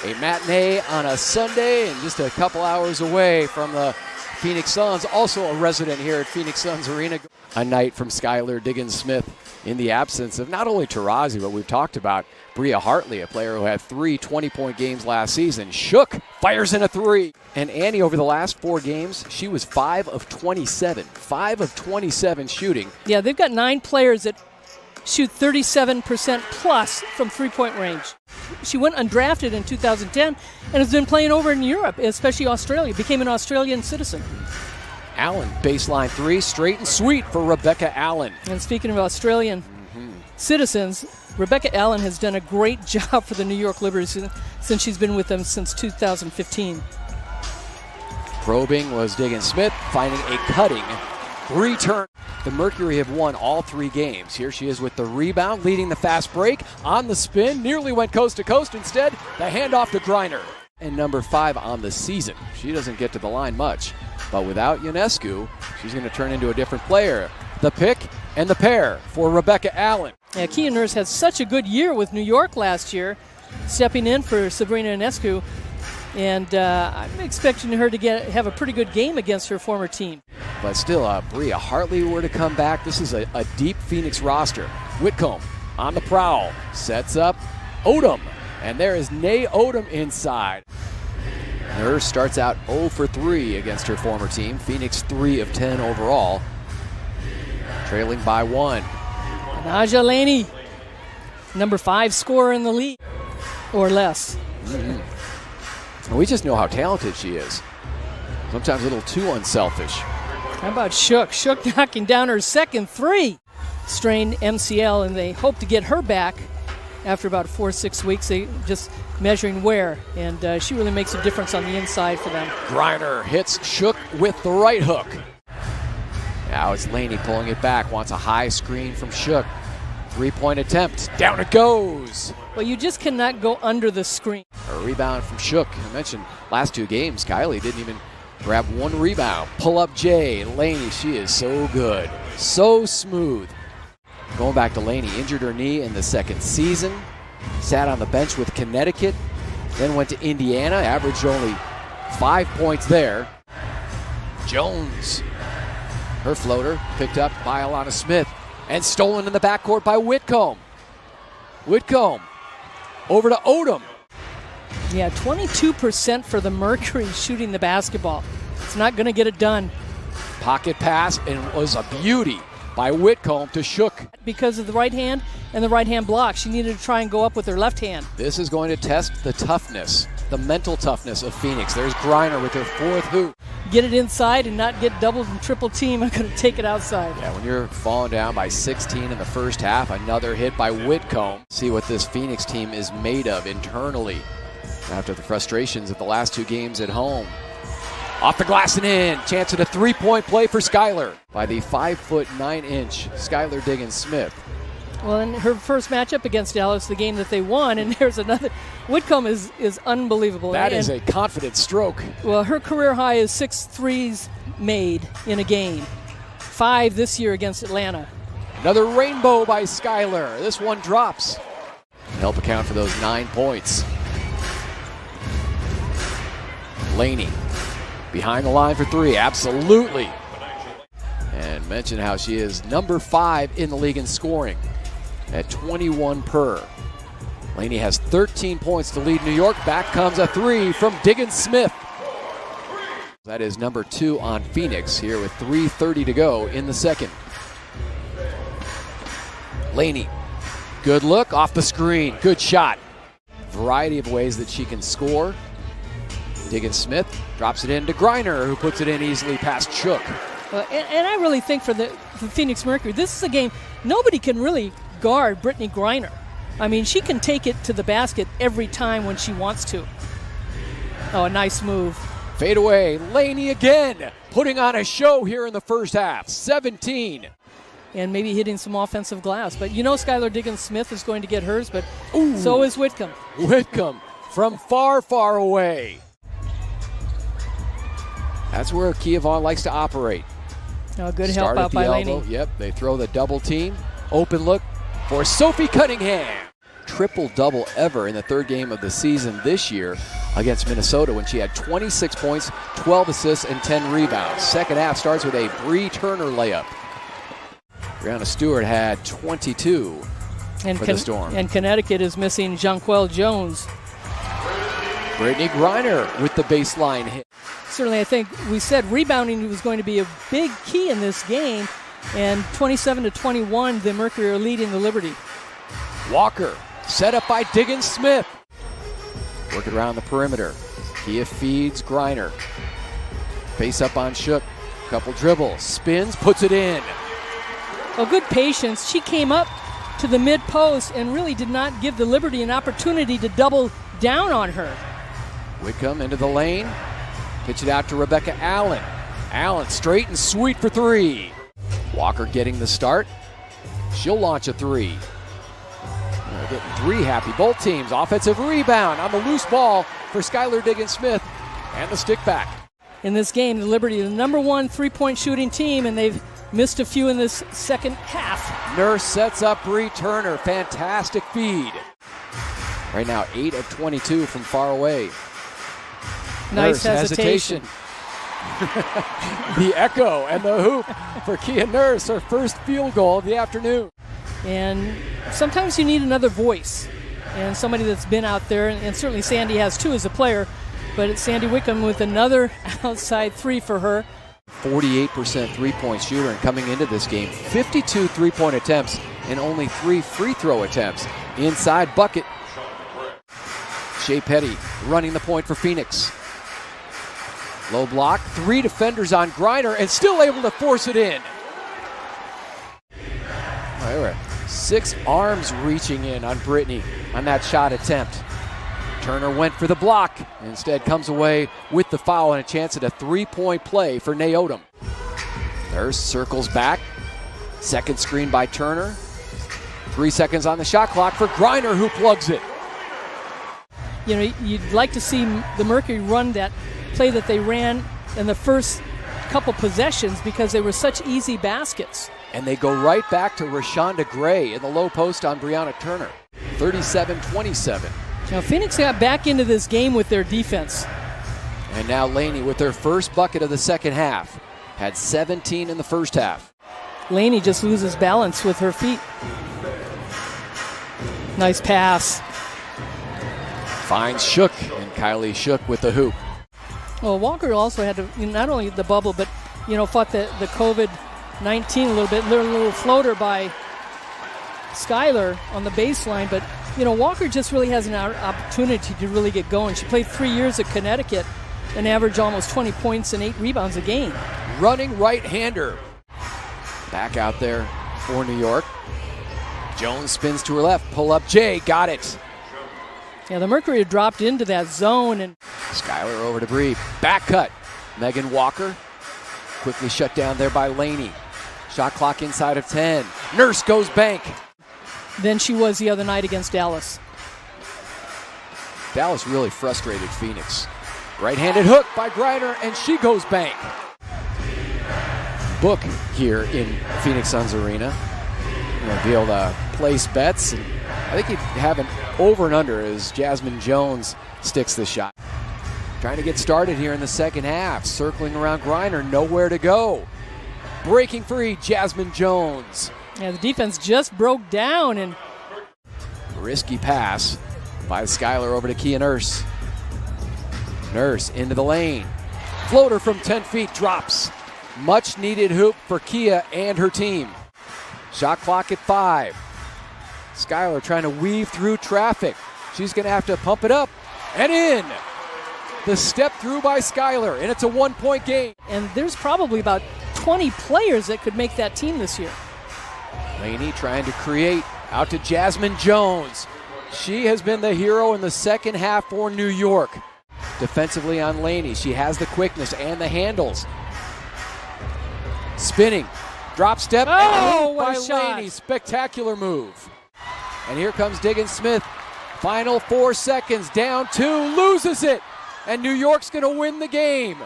A matinee on a Sunday and just a couple hours away from the Phoenix Suns, also a resident here at Phoenix Suns Arena. A night from Skylar Diggins-Smith in the absence of not only Tarazi, but we've talked about Bria Hartley, a player who had 3 20-point games last season. Shook fires in a 3. And Annie, over the last 4 games, she was 5 of 27. 5 of 27 shooting. Yeah, they've got 9 players that shoot 37% plus from three-point range. She went undrafted in 2010 and has been playing over in Europe, especially Australia. Became an Australian citizen. Allen, baseline 3, straight and sweet for Rebecca Allen. And speaking of Australian citizens, Rebecca Allen has done a great job for the New York Liberties since she's been with them since 2015. Probing was Diggins-Smith, finding a cutting return. The Mercury have won all 3 games. Here she is with the rebound, leading the fast break. On the spin, nearly went coast to coast. Instead, the handoff to Griner. And number 5 on the season. She doesn't get to the line much. But without Ionescu, she's going to turn into a different player. The pick and the pair for Rebecca Allen. Yeah, Kia Nurse had such a good year with New York last year, stepping in for Sabrina Ionescu. And I'm expecting her to have a pretty good game against her former team. But still, Bria Hartley were to come back. This is a deep Phoenix roster. Whitcomb on the prowl, sets up Odom. And there is Nay Odom inside. Nurse starts out 0 for 3 against her former team. Phoenix 3 of 10 overall. Trailing by 1. Naja Laney, number 5 scorer in the league, or less. We just know how talented she is. Sometimes a little too unselfish. How about Shook? Shook knocking down her second 3. Strained MCL, and they hope to get her back after about 4 or 6 weeks. They just measuring wear, and she really makes a difference on the inside for them. Griner hits Shook with the right hook. Now it's Laney pulling it back, wants a high screen from Shook. 3-point attempt, down it goes. Well, you just cannot go under the screen. A rebound from Shook. I mentioned last 2 games, Kylie didn't even grab 1 rebound. Pull up Jay. Laney, she is so good. So smooth. Going back to Laney, injured her knee in the 2nd season. Sat on the bench with Connecticut. Then went to Indiana, averaged only 5 points there. Jones. Her floater picked up by Alana Smith and stolen in the backcourt by Whitcomb. Whitcomb over to Odom. Yeah, 22% for the Mercury shooting the basketball. It's not going to get it done. Pocket pass, and it was a beauty by Whitcomb to Shook. Because of the right hand and the right hand block, she needed to try and go up with her left hand. This is going to test the toughness, the mental toughness of Phoenix. There's Griner with her 4th hoop. Get it inside and not get double and triple team. I'm going to take it outside. Yeah, when you're falling down by 16 in the first half, another hit by Whitcomb. See what this Phoenix team is made of internally after the frustrations of the last 2 games at home. Off the glass and in. Chance at a 3-point play for Skylar by the 5'9" Skylar Diggins-Smith. Well, in her first matchup against Dallas, the game that they won, and there's another. Whitcomb is unbelievable. That is a confident stroke. Well, her career high is 6 threes made in a game. 5 this year against Atlanta. Another rainbow by Skylar. This one drops. Help account for those 9 points. Laney behind the line for 3, absolutely. And mention how she is number 5 in the league in scoring at 21 per. Laney has 13 points to lead New York. Back comes a 3 from Diggins-Smith. That is number 2 on Phoenix here with 3:30 to go in the 2nd. Laney, good look off the screen, good shot. Variety of ways that she can score. Diggins-Smith drops it in to Griner, who puts it in easily past Shook. And I really think for the Phoenix Mercury, this is a game nobody can really guard Brittany Griner. I mean, she can take it to the basket every time when she wants to. Oh, a nice move. Fade away, Laney again, putting on a show here in the first half. 17. And maybe hitting some offensive glass. But you know Skylar Diggins-Smith is going to get hers, but so is Whitcomb. Whitcomb from far, far away. That's where Kia Vaughn likes to operate. Oh, good help out by Laney. Yep, they throw the double team. Open look for Sophie Cunningham. triple-double ever in the third game of the season this year against Minnesota when she had 26 points, 12 assists, and 10 rebounds. Second half starts with a Bree Turner layup. Brianna Stewart had 22 for the Storm. And Connecticut is missing Jonquel Jones. Brittany Griner with the baseline hit. Certainly, I think we said rebounding was going to be a big key in this game. And 27-21, the Mercury are leading the Liberty. Walker set up by Diggins Smith. Working around the perimeter. Kia feeds Griner. Face up on Shook. Couple dribbles. Spins, puts it in. Well, good patience. She came up to the mid-post and really did not give the Liberty an opportunity to double down on her. Whitcomb into the lane. Pitch it out to Rebecca Allen. Allen straight and sweet for three. Walker getting the start. She'll launch a three. They're getting three happy. Both teams. Offensive rebound on the loose ball for Skylar Diggins-Smith. And the stick back. In this game, the Liberty, the #1 three-point shooting team, and they've missed a few in this second half. Nurse sets up Bree Turner. Fantastic feed. Right now, 8 of 22 from far away. Nice Nurse, hesitation. The echo and the hoop for Kia Nurse, her first field goal of the afternoon. And sometimes you need another voice and somebody that's been out there, and certainly Sandy has too as a player, but it's Sandy Whitcomb with another outside three for her. 48% three-point shooter, and coming into this game, 52 three-point attempts and only 3 free throw attempts. Inside bucket. Shea Petty running the point for Phoenix. Low block, 3 defenders on Griner, and still able to force it in. There were 6 arms reaching in on Brittany on that shot attempt. Turner went for the block, instead comes away with the foul and a chance at a 3-point play for Naodum. Nurse circles back. Second screen by Turner. 3 seconds on the shot clock for Griner, who plugs it. You know, you'd like to see the Mercury run that play that they ran in the first couple possessions because they were such easy baskets. And they go right back to Rashonda Gray in the low post on Brianna Turner. 37-27. Now Phoenix got back into this game with their defense. And now Laney with their first bucket of the second half. Had 17 in the first half. Laney just loses balance with her feet. Nice pass. Finds Shook, and Kylie Shook with the hoop. Well, Walker also had to, not only the bubble, but, fought the COVID-19 a little bit. Little floater by Skylar on the baseline, but, Walker just really has an opportunity to really get going. She played 3 years at Connecticut and averaged almost 20 points and 8 rebounds a game. Running right-hander. Back out there for New York. Jones spins to her left. Pull up Jay. Got it. Yeah, the Mercury had dropped into that zone. And Skylar over to Bree. Back cut. Megan Walker. Quickly shut down there by Laney. Shot clock inside of 10. Nurse goes bank. Then she was the other night against Dallas. Dallas really frustrated Phoenix. Right-handed hook by Griner, and she goes bank. Book here in Phoenix Suns Arena. Be able to place bets, and I think he'd have an over and under as Jasmine Jones sticks the shot. Trying to get started here in the second half. Circling around Griner, nowhere to go. Breaking free, Jasmine Jones. Yeah, the defense just broke down, and risky pass by Skylar over to Kia Nurse. Nurse into the lane. Floater from 10 feet drops. Much needed hoop for Kia and her team. Shot clock at 5. Skylar trying to weave through traffic. She's going to have to pump it up and in. The step through by Skylar, and it's a 1-point game. And there's probably about 20 players that could make that team this year. Laney trying to create out to Jasmine Jones. She has been the hero in the second half for New York. Defensively on Laney, she has the quickness and the handles. Spinning, drop step, oh, and what by a shot. Laney. Spectacular move. And here comes Diggins Smith. Final 4 seconds, down 2, loses it. And New York's going to win the game.